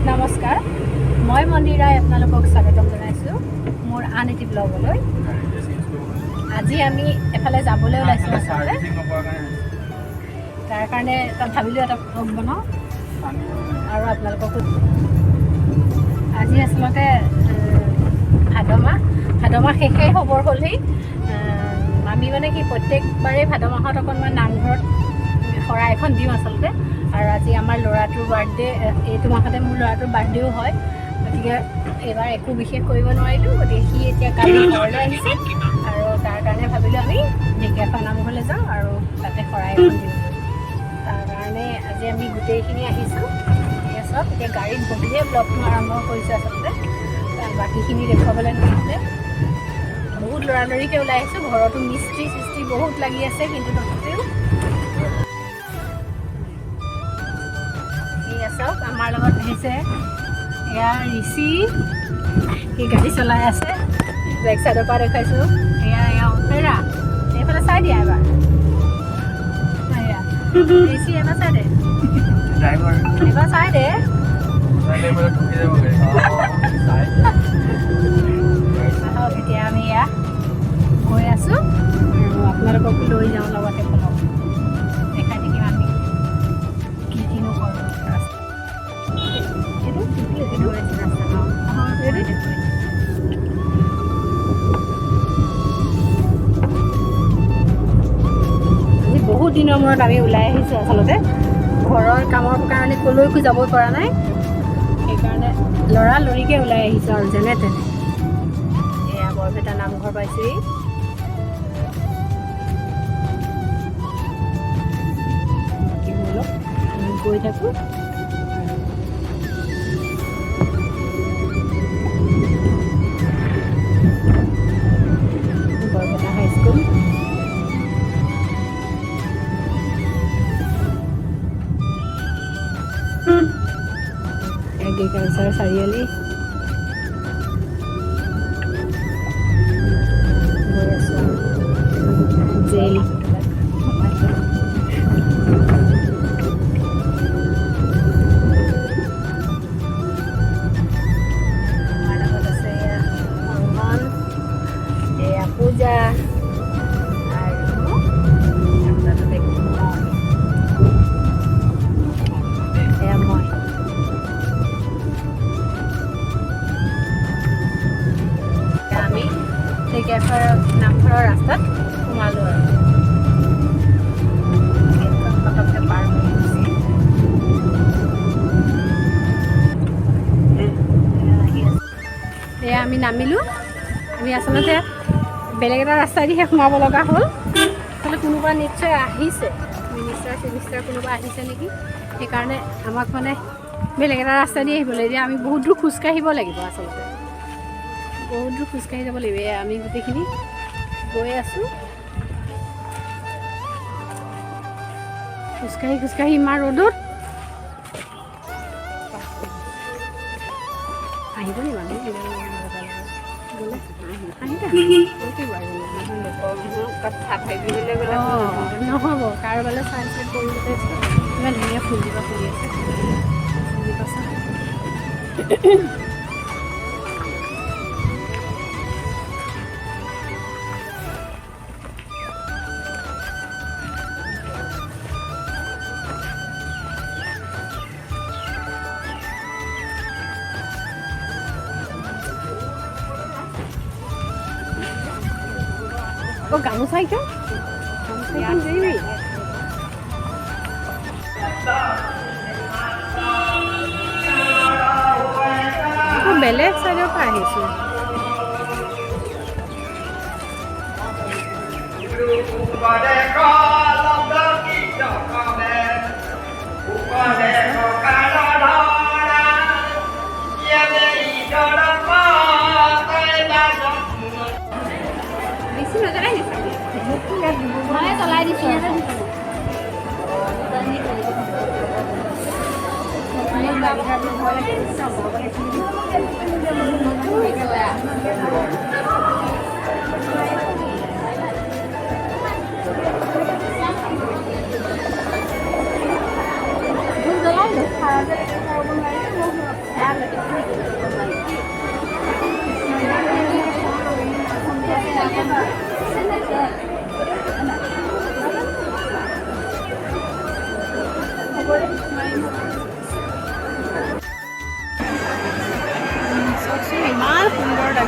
নমস্কাৰ, মই মন্দিৰাই আপোনালোকক স্বাগতম জনাইছোঁ মোৰ আন এটি ব্লগলৈ। আজি আমি এফালে যাবলৈ ওলাইছোঁ আচলতে, তাৰ কাৰণে তাত ভাবিলোঁ এটা ব্লগ বনাওঁ আৰু আপোনালোককো। আজি আচলতে ভাদ মাহ শেষেই হ'বৰ হ'লেই। আমি মানে কি প্ৰত্যেকবাৰেই ভাদ মাহত অকণমান নামঘৰত শৰাই এখন দিওঁ আচলতে। আৰু আজি আমাৰ ল'ৰাটোৰ বাৰ্থডে, এইটো মাহতে মোৰ ল'ৰাটোৰ বাৰ্থডেও হয়, গতিকে এইবাৰ একো বিশেষ কৰিব নোৱাৰিলোঁ। গতিকে সি এতিয়া কালি ঘৰলৈ আহিছে আৰু তাৰ কাৰণে ভাবিলোঁ আমি ঢেকীয়াখোৱা নামঘৰলৈ যাওঁ আৰু তাতে শৰাই এখন দিওঁ। তাৰ কাৰণে আজি আমি গোটেইখিনি আহিছোঁ। এতিয়া চব এতিয়া গাড়ীত বহিয়ে ব্লগটো আৰম্ভ কৰিছোঁ আচলতে, বাকীখিনি দেখুৱাবলৈ নহ'লে। বহুত লৰালৰিকৈ ওলাই আহিছোঁ, ঘৰতো মিস্ত্ৰী চিস্ত্ৰী বহুত লাগি আছে, কিন্তু তথাপিও চাওক আমাৰ লগত আহিছে এয়া ঋষি, সি গাড়ী চলাই আছে। বেক চাইডৰ পৰা দেখাইছোঁ, এয়া অপেৰা, এইফালে চাই দিয়া এবাৰ। ঋষি এবাৰ চাই দে, এবাৰ চাই দে। এতিয়া আমি এয়া গৈ আছোঁ আৰু আপোনালোককো লৈ যাওঁ লগতে, ফলক দেখাই থাকিম আমি কি কিনো কৰোঁ। আজি বহুত দিনৰ মূৰত আমি ওলাই আহিছোঁ আচলতে। ঘৰৰ কামৰ কাৰণে ক'লৈকো যাব পৰা নাই, সেইকাৰণে লৰালৰিকৈ ওলাই আহিছোঁ আৰু যেনে তেনে। এয়া বৰপেটা নামঘৰ পাইছোঁহি। আমি গৈ থাকোঁ। বৰপেটা হাইস্কুল, এগ্ৰিকালচাৰ চাৰিআলি গৈ আছোঁ। জেলি পূজা আৰু এয়া মই। আমি ঢেকীয়াখোৱা নামঘৰৰ ৰাস্তাত সোমালোঁ আৰু পটককৈ পাৰ হৈ গৈছে। এয়া আমি নামিলোঁ। আমি আচলতে বেলেগ এটা ৰাস্তাইদিহে সোমাব লগা হ'ল। আচলতে কোনোবা নিশ্চয় আহিছে, মিনিষ্টাৰ কোনোবা আহিছে নেকি, সেইকাৰণে আমাক মানে বেলেগ এটা ৰাস্তাইদি আহিবলৈ দিয়ে। আমি বহুত দূৰ খোজকাঢ়িব লাগিব, আচলতে বহুত দূৰ খোজকাঢ়ি যাব লাগিব। আমি গোটেইখিনি গৈ আছোঁ খোজকাঢ়ি ইমান ৰ'দত। আহিব নি মানুহ নহ'ব, কাৰোবালৈ চাই কৰিবলৈ ইমান ধুনীয়া ফুলজোপা ফুলি আছে। গামোচা কিয় বেলেগ চাইডৰ পৰা আহিছোঁ। মই চলাই দিছোঁ।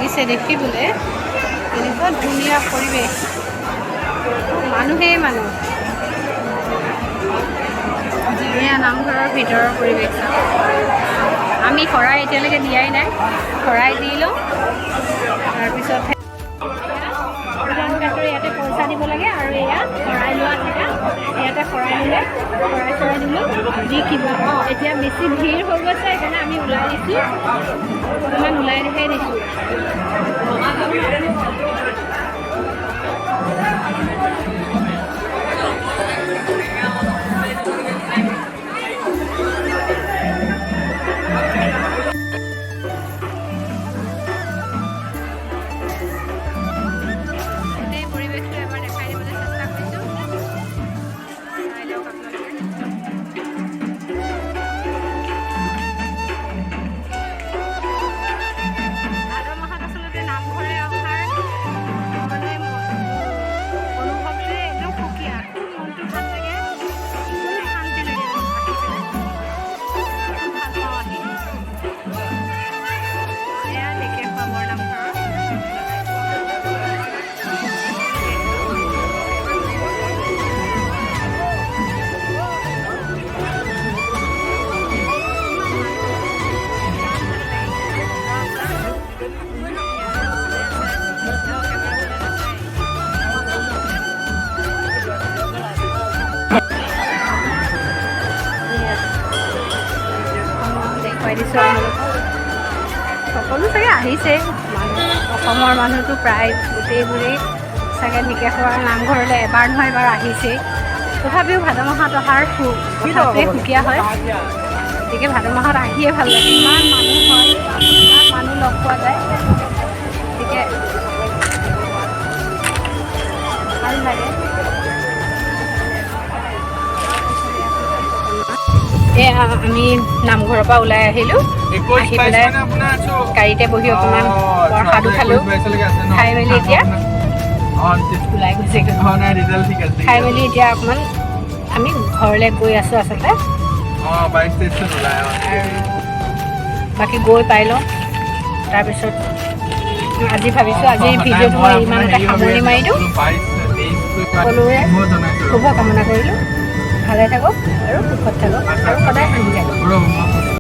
লাগিছে দেখিবলৈ। এনেকুৱা ধুনীয়া পৰিৱেশ, মানুহেই মানুহ। এয়া নামঘৰৰ ভিতৰৰ পৰিৱেশ। আমি শৰাই এতিয়ালৈকে দিয়াই নাই, শৰাই দি লওঁ। তাৰপিছত ধান কাটোৰ ইয়াতে পইচা দিব লাগে আৰু এয়া শৰাই লোৱা থাকে। ইয়াতে শৰাই দিলে শৰাই দিলোঁ দি কিবা এতিয়া বেছি ভিৰ হৈ গৈছে, সেইকাৰণে আমি ওলাই দিছোঁ। অকণমান ওলাইহে দিছোঁ। সকলো চাগে আহিছে, অসমৰ মানুহটো প্ৰায় গোটেইবোৰেই চাগে নিকেশৰ নামঘৰলৈ এবাৰ নহয় এবাৰ আহিছেই। তথাপিও ভাদ মাহত অহাৰ সুকীয়া হয়, গতিকে ভাদ মাহত আহিয়ে ভাল লাগে। ইমান মানুহ হয়, ইমান মানুহ লগ পোৱা যায়, গতিকে ভাল লাগে। এয়া আমি নামঘৰৰ পৰা ওলাই আহিলোঁ, আহি পেলাই গাড়ীতে বহি অকণমান প্ৰসাদো খালোঁ। খাই মেলি এতিয়া ওলাই গৈছে, খাই মেলি এতিয়া অকণমান আমি ঘৰলৈ গৈ আছোঁ আচলতে। বাকী গৈ পাই লওঁ, তাৰপিছত আজি ভাবিছোঁ আজিৰ ভিডিঅ'টো মই ইমানতে সামৰণি মাৰি দিওঁ। সকলোৰে শুভ কামনা কৰিলোঁ, ভালে থাকক আৰু সুখত থাকক আৰু সদায় হাঁহি থাকক।